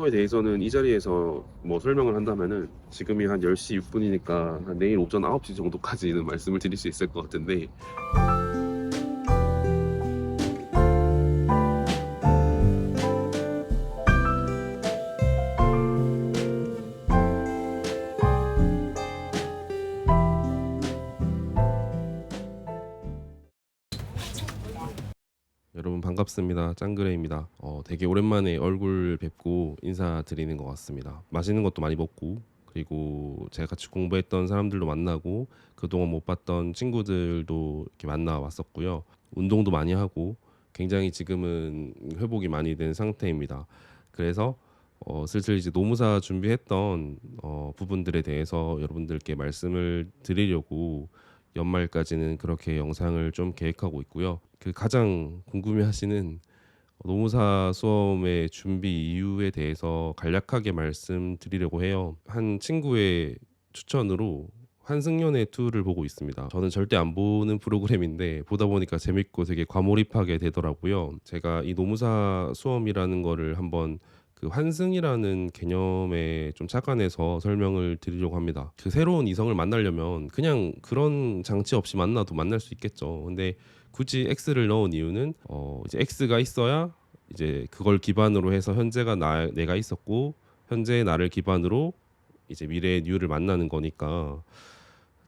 에 대해서는 이 자리에서 뭐 설명을 한다면은 지금이 한 10시 6분이니까 한 내일 오전 9시 정도까지는 말씀을 드릴 수 있을 것 같은데, 여러분 반갑습니다. 짱그레입니다. 되게 오랜만에 얼굴 뵙고 인사드리는 것 같습니다. 맛있는 것도 많이 먹고, 그리고 제가 같이 공부했던 사람들도 만나고, 그동안 못 봤던 친구들도 이렇게 만나 왔었고요. 운동도 많이 하고, 굉장히 지금은 회복이 많이 된 상태입니다. 그래서 슬슬 이제 노무사 준비했던 부분들에 대해서 여러분들께 말씀을 드리려고 연말까지는 그렇게 영상을 좀 계획하고 있고요. 그 가장 궁금해하시는 노무사 수험의 준비 이유에 대해서 간략하게 말씀드리려고 해요. 한 친구의 추천으로 환승연애 2를 보고 있습니다. 저는 절대 안 보는 프로그램인데 보다 보니까 재밌고 되게 과몰입하게 되더라고요. 제가 이 노무사 수험이라는 거를 한번 그 환승이라는 개념에 좀 착안해서 설명을 드리려고 합니다. 그 새로운 이성을 만나려면 그냥 그런 장치 없이 만나도 만날 수 있겠죠. 근데 굳이 X를 넣은 이유는 이제 X가 있어야 이제 그걸 기반으로 해서 현재가 내가 있었고 현재의 나를 기반으로 이제 미래의 뉴를 만나는 거니까,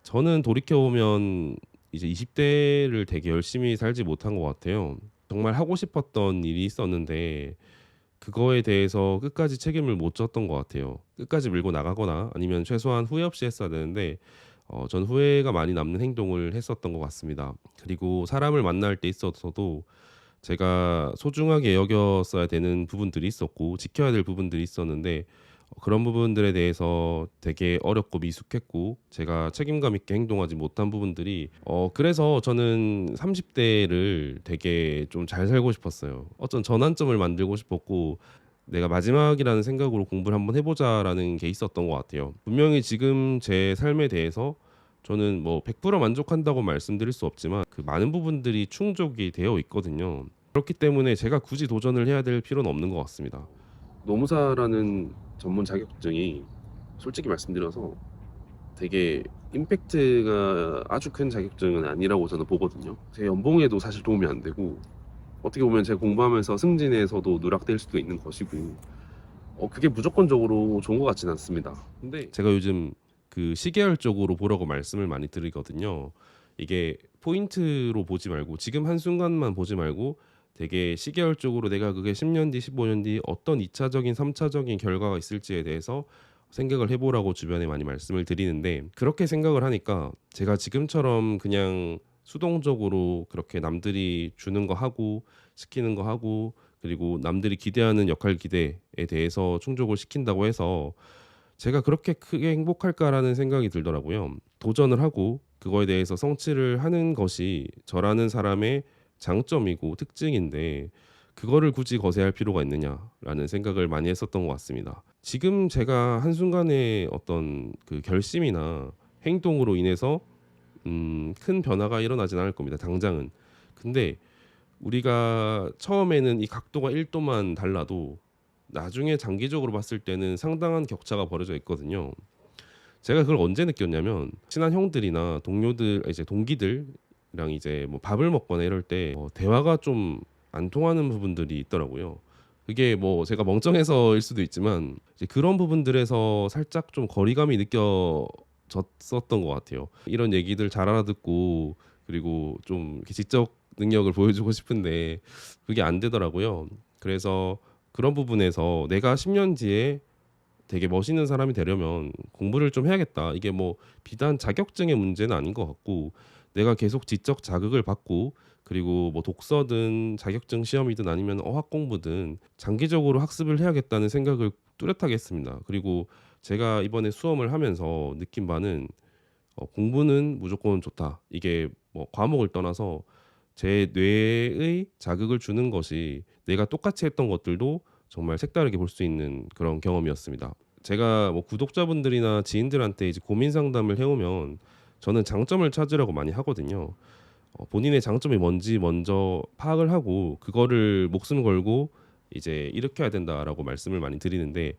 저는 돌이켜 보면 이제 20대를 되게 열심히 살지 못한 것 같아요. 정말 하고 싶었던 일이 있었는데 그거에 대해서 끝까지 책임을 못 졌던 것 같아요. 끝까지 밀고 나가거나 아니면 최소한 후회 없이 했어야 되는데 전 후회가 많이 남는 행동을 했었던 것 같습니다. 그리고 사람을 만날 때 있어서도 제가 소중하게 여겼어야 되는 부분들이 있었고 지켜야 될 부분들이 있었는데 그런 부분들에 대해서 되게 어렵고 미숙했고 제가 책임감 있게 행동하지 못한 부분들이 그래서 저는 30대를 되게 좀 잘 살고 싶었어요. 어떤 전환점을 만들고 싶었고 내가 마지막이라는 생각으로 공부를 한번 해보자라는 게 있었던 것 같아요. 분명히 지금 제 삶에 대해서 저는 뭐 100% 만족한다고 말씀드릴 수 없지만 그 많은 부분들이 충족이 되어 있거든요. 그렇기 때문에 제가 굳이 도전을 해야 될 필요는 없는 것 같습니다. 노무사라는 전문 자격증이 솔직히 말씀드려서 되게 임팩트가 아주 큰 자격증은 아니라고 저는 보거든요. 제 연봉에도 사실 도움이 안 되고 어떻게 보면 제가 공부하면서 승진에서도 누락될 수도 있는 것이고 그게 무조건적으로 좋은 것 같지는 않습니다. 근데 제가 요즘 그 시계열 쪽으로 보라고 말씀을 많이 드리거든요. 이게 포인트로 보지 말고 지금 한순간만 보지 말고 되게 시계열 쪽으로 내가 그게 10년 뒤, 15년 뒤 어떤 2차적인, 3차적인 결과가 있을지에 대해서 생각을 해보라고 주변에 많이 말씀을 드리는데, 그렇게 생각을 하니까 제가 지금처럼 그냥 수동적으로 그렇게 남들이 주는 거 하고 시키는 거 하고 그리고 남들이 기대하는 역할 기대에 대해서 충족을 시킨다고 해서 제가 그렇게 크게 행복할까라는 생각이 들더라고요. 도전을 하고 그거에 대해서 성취를 하는 것이 저라는 사람의 장점이고 특징인데 그거를 굳이 거세할 필요가 있느냐라는 생각을 많이 했었던 것 같습니다. 지금 제가 한순간에 어떤 그 결심이나 행동으로 인해서 큰 변화가 일어나진 않을 겁니다. 당장은. 근데 우리가 처음에는 이 각도가 1도만 달라도 나중에 장기적으로 봤을 때는 상당한 격차가 벌어져 있거든요. 제가 그걸 언제 느꼈냐면 친한 형들이나 동료들 이제 동기들이랑 이제 뭐 밥을 먹거나 이럴 때 대화가 좀 안 통하는 부분들이 있더라고요. 그게 뭐 제가 멍청해서일 수도 있지만 이제 그런 부분들에서 살짝 좀 거리감이 느껴졌었던 것 같아요. 이런 얘기들 잘 알아듣고 그리고 좀 이렇게 지적 능력을 보여주고 싶은데 그게 안 되더라고요. 그래서 그런 부분에서 내가 10년 뒤에 되게 멋있는 사람이 되려면 공부를 좀 해야겠다. 이게 뭐 비단 자격증의 문제는 아닌 것 같고 내가 계속 지적 자극을 받고 그리고 뭐 독서든 자격증 시험이든 아니면 어학 공부든 장기적으로 학습을 해야겠다는 생각을 뚜렷하게 했습니다. 그리고 제가 이번에 수험을 하면서 느낀 바는 공부는 무조건 좋다. 이게 뭐 과목을 떠나서 제 뇌의 자극을 주는 것이 내가 똑같이 했던 것들도 정말 색다르게 볼 수 있는 그런 경험이었습니다. 제가 뭐 구독자분들이나 지인들한테 이제 고민 상담을 해오면 저는 장점을 찾으려고 많이 하거든요. 본인의 장점이 뭔지 먼저 파악을 하고 그거를 목숨 걸고 이제 일으켜야 된다라고 말씀을 많이 드리는데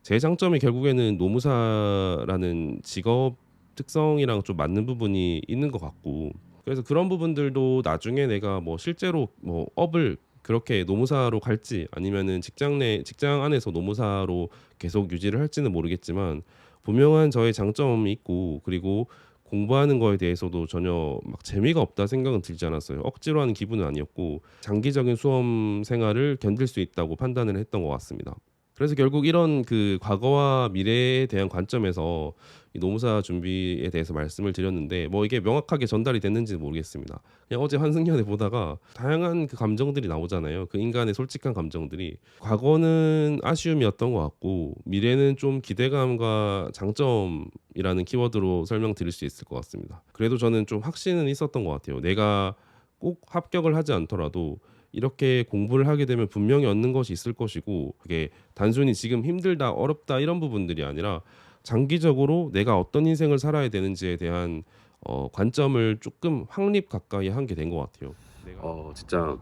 제 장점이 결국에는 노무사라는 직업 특성이랑 좀 맞는 부분이 있는 것 같고 그래서 그런 부분들도 나중에 내가 뭐 실제로 뭐 업을 그렇게 노무사로 갈지 아니면은 직장 안에서 노무사로 계속 유지를 할지는 모르겠지만 분명한 저의 장점이 있고 그리고 공부하는 거에 대해서도 전혀 막 재미가 없다 생각은 들지 않았어요. 억지로 하는 기분은 아니었고 장기적인 수험 생활을 견딜 수 있다고 판단을 했던 것 같습니다. 그래서 결국 이런 그 과거와 미래에 대한 관점에서 이 노무사 준비에 대해서 말씀을 드렸는데 뭐 이게 명확하게 전달이 됐는지는 모르겠습니다. 그냥 어제 환승연애 보다가 다양한 그 감정들이 나오잖아요. 그 인간의 솔직한 감정들이 과거는 아쉬움이었던 것 같고 미래는 좀 기대감과 장점이라는 키워드로 설명드릴 수 있을 것 같습니다. 그래도 저는 좀 확신은 있었던 것 같아요. 내가 꼭 합격을 하지 않더라도 이렇게 공부를 하게 되면 분명히 얻는 것이 있을 것이고 그게 단순히 지금 힘들다 어렵다 이런 부분들이 아니라 장기적으로 내가 어떤 인생을 살아야 되는지에 대한 관점을 조금 확립 가까이 한 게 된 것 같아요. 진짜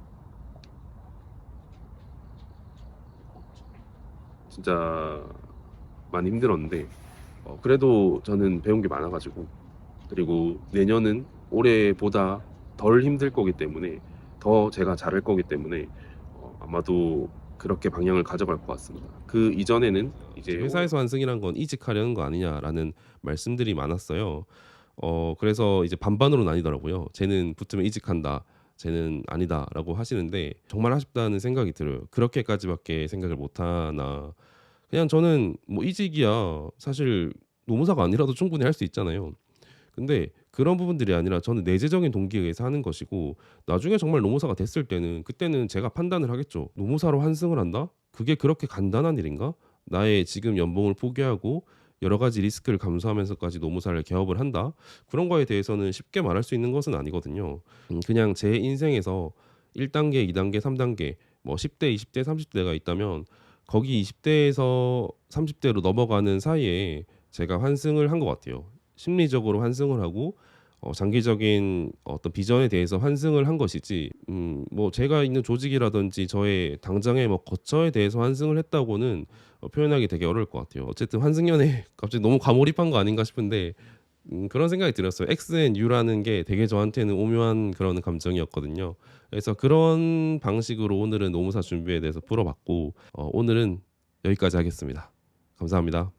진짜 많이 힘들었는데 그래도 저는 배운 게 많아가지고 그리고 내년은 올해보다 덜 힘들 거기 때문에 더 제가 잘할 거기 때문에 아마도 그렇게 방향을 가져갈 것 같습니다. 그 이전에는 이제 회사에서 환승이란 건 이직하려는 거 아니냐라는 말씀들이 많았어요. 그래서 이제 반반으로 나뉘더라고요. 쟤는 붙으면 이직한다. 쟤는 아니다라고 하시는데 정말 아쉽다는 생각이 들어요. 그렇게까지밖에 생각을 못 하나. 그냥 저는 뭐 이직이야 사실 노무사가 아니라도 충분히 할 수 있잖아요. 근데 그런 부분들이 아니라 저는 내재적인 동기에 의해서 하는 것이고 나중에 정말 노무사가 됐을 때는 그때는 제가 판단을 하겠죠. 노무사로 환승을 한다? 그게 그렇게 간단한 일인가? 나의 지금 연봉을 포기하고 여러 가지 리스크를 감수하면서까지 노무사를 개업을 한다? 그런 거에 대해서는 쉽게 말할 수 있는 것은 아니거든요. 그냥 제 인생에서 1단계, 2단계, 3단계 뭐 10대, 20대, 30대가 있다면 거기 20대에서 30대로 넘어가는 사이에 제가 환승을 한 것 같아요. 심리적으로 환승을 하고 장기적인 어떤 비전에 대해서 환승을 한 것이지 뭐 제가 있는 조직이라든지 저의 당장의 뭐 거처에 대해서 환승을 했다고는 표현하기 되게 어려울 것 같아요. 어쨌든 환승연애 갑자기 너무 과몰입한 거 아닌가 싶은데 그런 생각이 들었어요. X and U라는 게 되게 저한테는 오묘한 그런 감정이었거든요. 그래서 그런 방식으로 오늘은 노무사 준비에 대해서 풀어봤고 오늘은 여기까지 하겠습니다. 감사합니다.